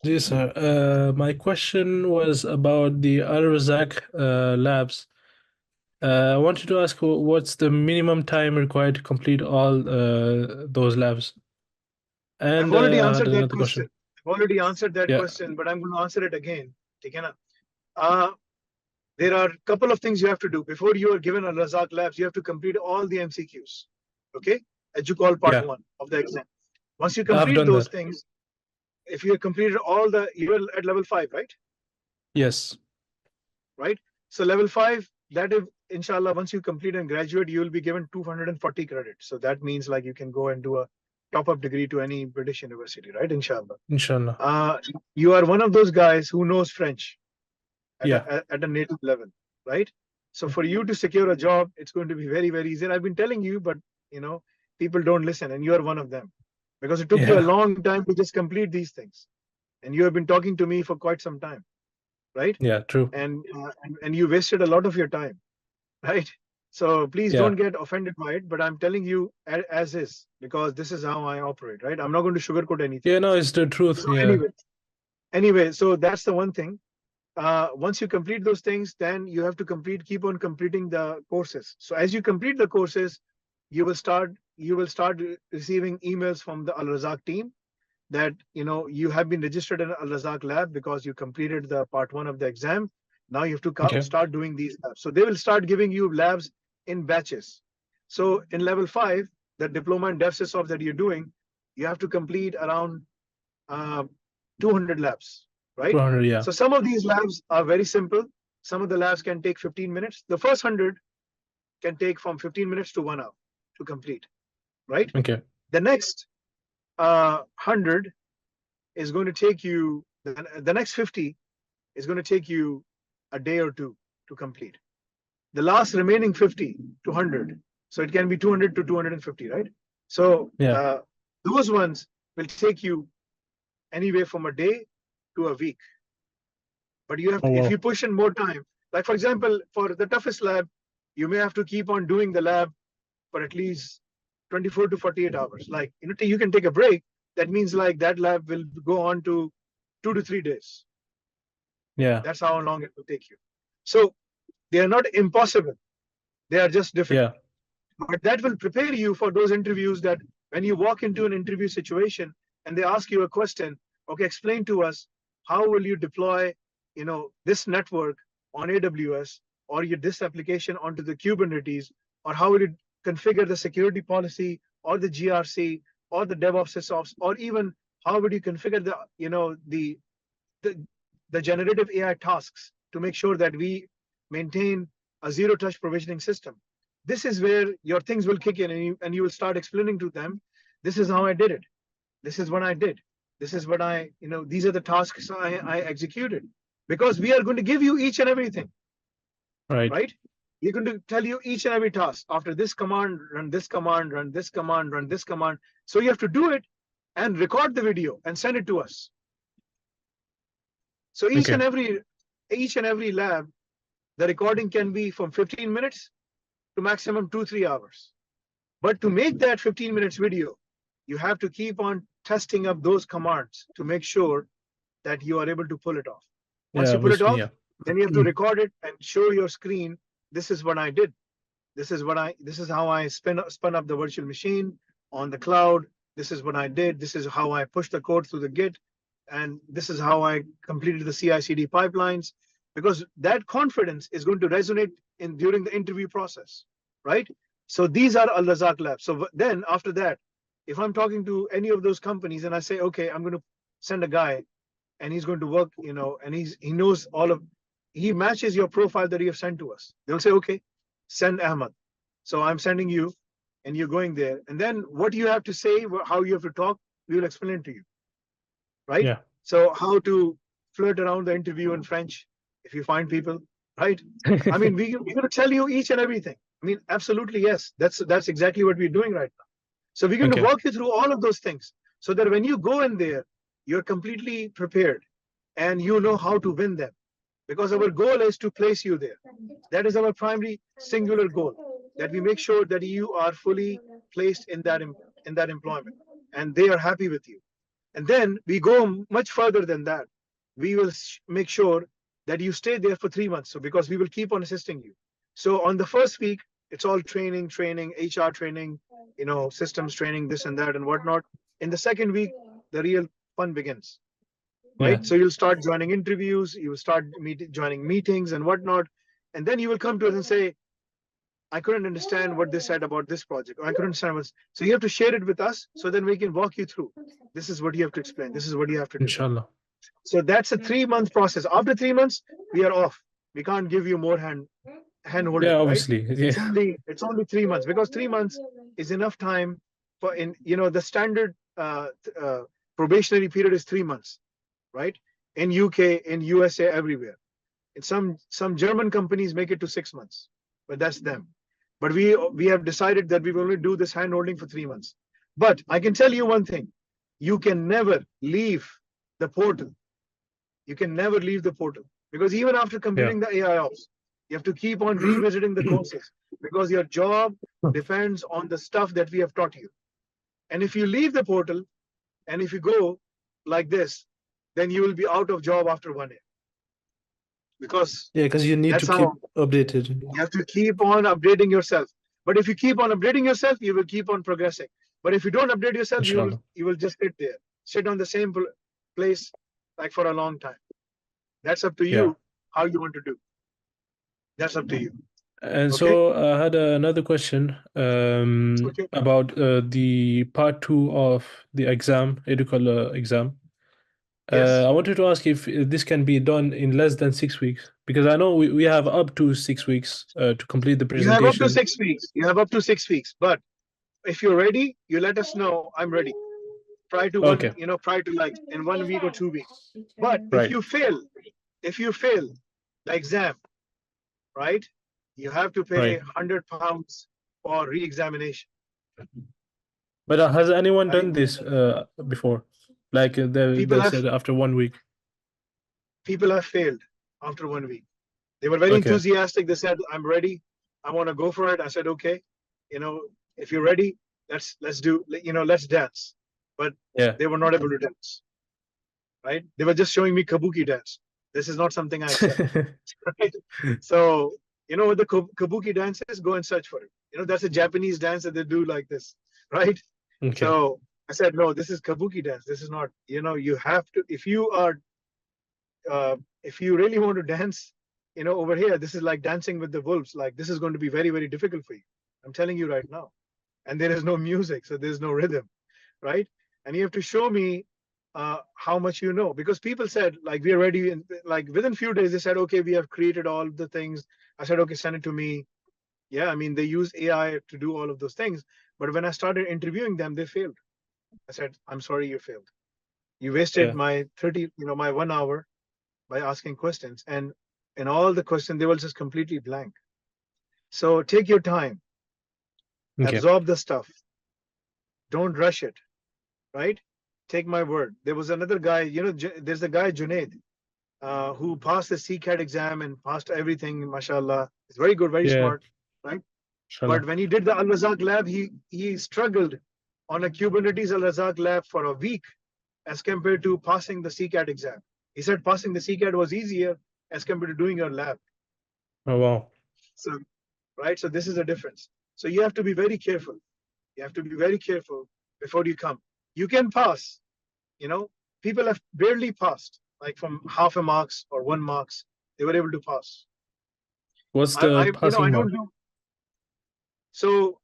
Yes, sir. My question was about the Al-Razak Labs. I wanted to ask what's the minimum time required to complete all those labs? I've And already I had answered that another question. question. I've already answered that Yeah, question, but I'm going to answer it again. Okay, na? Uh, there are a couple of things you have to do. Before you are given a Razzaq Labs, you have to complete all the MCQs. Okay? EduQual part yeah, 1 of the exam. Once you I've complete done those that. things, if you have completed all the, you're at level 5, right? Yes. Right? So level 5, that if inshallah, once you complete and graduate, you will be given 240 credits. So that means like you can go and do a top-up degree to any British university, right? Inshallah. Inshallah. Uh, you are one of those guys who knows French at Yeah. a native level, right? So for you to secure a job, it's going to be very, very easy. And I've been telling you, but you know, people don't listen, and you are one of them because it took you a Yeah. long time to just complete these things, and you have been talking to me for quite some time, right? Yeah, true. And you wasted a lot of your time, right? So please don't Yeah. get offended by it, but I'm telling you as is because this is how I operate, right? I'm not going to sugarcoat anything. Yeah, no, it's the truth. So Yeah. anyway, so that's the one thing. Once you complete those things, then you have to keep on completing the courses. So as you complete the courses, you will start receiving emails from the Al Razak team that you have been registered in Al Razak lab because you completed the part 1 of the exam. Now you have to Okay. start doing these labs. So they will start giving you labs in batches. So in level 5, the diploma in DevSysOps that you're doing, you have to complete around uh, 200 labs, right? 200, yeah. So some of these labs are very simple. Some of the labs can take 15 minutes. The first 100 can take from 15 minutes to 1 hour to complete, right? Okay. The next 100 is going to take you, the next 50 is going to take you a day or two to complete. The last remaining 50 to 100, so it can be 200 to 250, right? So Yeah. those ones will take you anywhere from a day to a week. But you have Oh, to, if you wow. push in more time, like for example, for the toughest lab, you may have to keep on doing the lab for at least 24 to 48 hours. Like, you can take a break. That means like that lab will go on to 2 to 3 days. Yeah. That's how long it will take you. So they are not impossible. They are just difficult. Yeah. But that will prepare you for those interviews that when you walk into an interview situation and they ask you a question, okay, explain to us how will you deploy, this network on AWS or this application onto the Kubernetes, or how will you configure the security policy or the GRC or the DevOps SysOps, or even how would you configure the, the generative AI tasks to make sure that we maintain a zero touch provisioning system. This is where your things will kick in, and you will start explaining to them, this is how I did it. This is what I did. This is what these are the tasks I executed. Because we are going to give you each and everything, Right. right? We're going to tell you each and every task. After this command, run this command, run this command, run this command. So you have to do it and record the video and send it to us. So Okay. each and every lab, the recording can be from 15 minutes to maximum 2-3 hours. But to make that 15 minutes video, you have to keep on testing up those commands to make sure that you are able to pull it off. Once Yeah, you pull it obviously, off, yeah. then you have to record it and show your screen. This is what I did. This is how I spun up the virtual machine on the cloud. This is what I did. This is how I pushed the code through the Git. And this is how I completed the CI/CD pipelines, because that confidence is going to resonate during the interview process, right? So these are Al Razak Labs. So then after that, if I'm talking to any of those companies and I say, okay, I'm going to send a guy and he's going to work, and he knows he matches your profile that you have sent to us. They'll say, okay, send Ahmad. So I'm sending you, and you're going there. And then what you have to say, how you have to talk, we will explain to you, right? Yeah. So how to flirt around the interview in French if you find people, right? I mean, we're going to tell you each and everything. I mean, absolutely, yes. That's exactly what we're doing right now. So we're going to Okay. walk you through all of those things so that when you go in there, you're completely prepared and you know how to win them. Because our goal is to place you there. That is our primary singular goal, that we make sure that you are fully placed in that employment and they are happy with you. And then we go much further than that. We will make sure that you stay there for 3 months. So because we will keep on assisting you. So on the first week, it's all training, HR training, systems training, this and that and whatnot. In the second week, the real fun begins, right? Yeah. So you'll start joining interviews, you will start joining meetings and whatnot. And then you will come to us and say, I couldn't understand what they said about this project, or I couldn't understand what's. So you have to share it with us so then we can walk you through. This is what you have to explain. This is what you have to do. Inshallah. So that's a 3 month process. After 3 months, we are off. We can't give you more hand holding. Yeah, Right? obviously. Yeah. It's only 3 months, because 3 months is enough time for the standard probationary period is 3 months, right? In UK, in USA, everywhere. And some German companies make it to 6 months, but that's them. But we have decided that we will only do this hand holding for 3 months. But I can tell you one thing: you can never leave the portal. You can never leave the portal, because even after completing the AI ops, you have to keep on revisiting the courses, because your job depends on the stuff that we have taught you. And if you leave the portal and if you go like this, then you will be out of job after 1 year. Because because you need that's to keep how updated. you have to keep on updating yourself. But if you keep on updating yourself, you will keep on progressing. But if you don't update yourself, Inshallah. you will just sit on the same place like for a long time. That's up to you how you want to do. That's up to you. And Okay. so I had another question Okay. about the part 2 of the exam, EduQual exam. Yes. I wanted to ask if this can be done in less than 6 weeks, because I know we have up to 6 weeks to complete the You have up to presentation. 6 weeks. You have up to 6 weeks. But if you're ready, you let us know. I'm ready. Try to Okay. try to like in 1 week or 2 weeks. But Right. if you fail the exam, right, you have to pay Right. £100 for re-examination. But has anyone Right? done this before? Like People they have said after 1 week. people have failed after 1 week. They were very Okay. enthusiastic. They said, I'm ready. I want to go for it. I said, okay, if you're ready, let's dance. But Yeah. they were not able to dance. Right? They were just showing me kabuki dance. This is not something I accept. Right? So, what the kabuki dance is, go and search for it. That's a Japanese dance that they do like this, right? Okay. So I said, no, this is kabuki dance. This is not, you have to, if you really want to dance, over here, this is like dancing with the wolves. Like, this is going to be very, very difficult for you. I'm telling you right now. And there is no music, so there's no rhythm, right? And you have to show me how much you know, because people said, like, we are ready. And like within few days, they said, okay, we have created all the things. I said, okay, send it to me. Yeah, I mean, they use AI to do all of those things. But when I started interviewing them, they failed. I said, I'm sorry, you failed. You wasted my 1 hour by asking questions. And in all the questions, they were just completely blank. So take your time, absorb the stuff. Don't rush it, right? Take my word. There was another guy, there's a guy, Junaid, who passed the CCAT exam and passed everything, mashallah. He's very good, very smart, right? Inshallah. But when he did the Razzaq Lab, he struggled on a Kubernetes Razzaq Lab for a week as compared to passing the CCAT exam. He said passing the CCAT was easier as compared to doing your lab. Oh, wow. So, right? So this is a difference. So you have to be very careful. You have to be very careful before you come. You can pass. People have barely passed, like from half a marks or 1 marks. They were able to pass. What's the passing I mark? don't know. So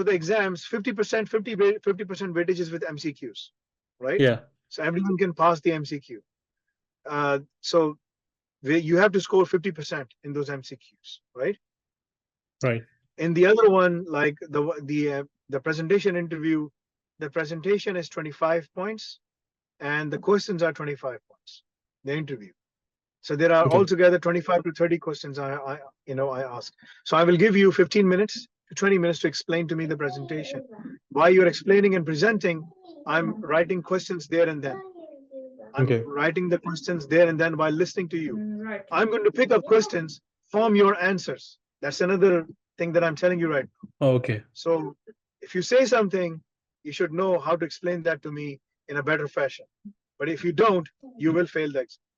the exams, 50% weightage is with MCQs, right? Yeah. So everyone can pass the MCQ. So you have to score 50% in those MCQs, right? Right. In the other one, like the presentation interview, the presentation is 25 points, and the questions are 25 points. The interview. So there are altogether 25 to 30 questions I ask. So I will give you 15 minutes to 20 minutes to explain to me the presentation. While you're explaining and presenting, I'm writing questions there and then. I'm writing the questions there and then while listening to you. I'm going to pick up questions from your answers. That's another thing that I'm telling you right now. Oh, okay. So if you say something, you should know how to explain that to me in a better fashion. But if you don't, you will fail the exam.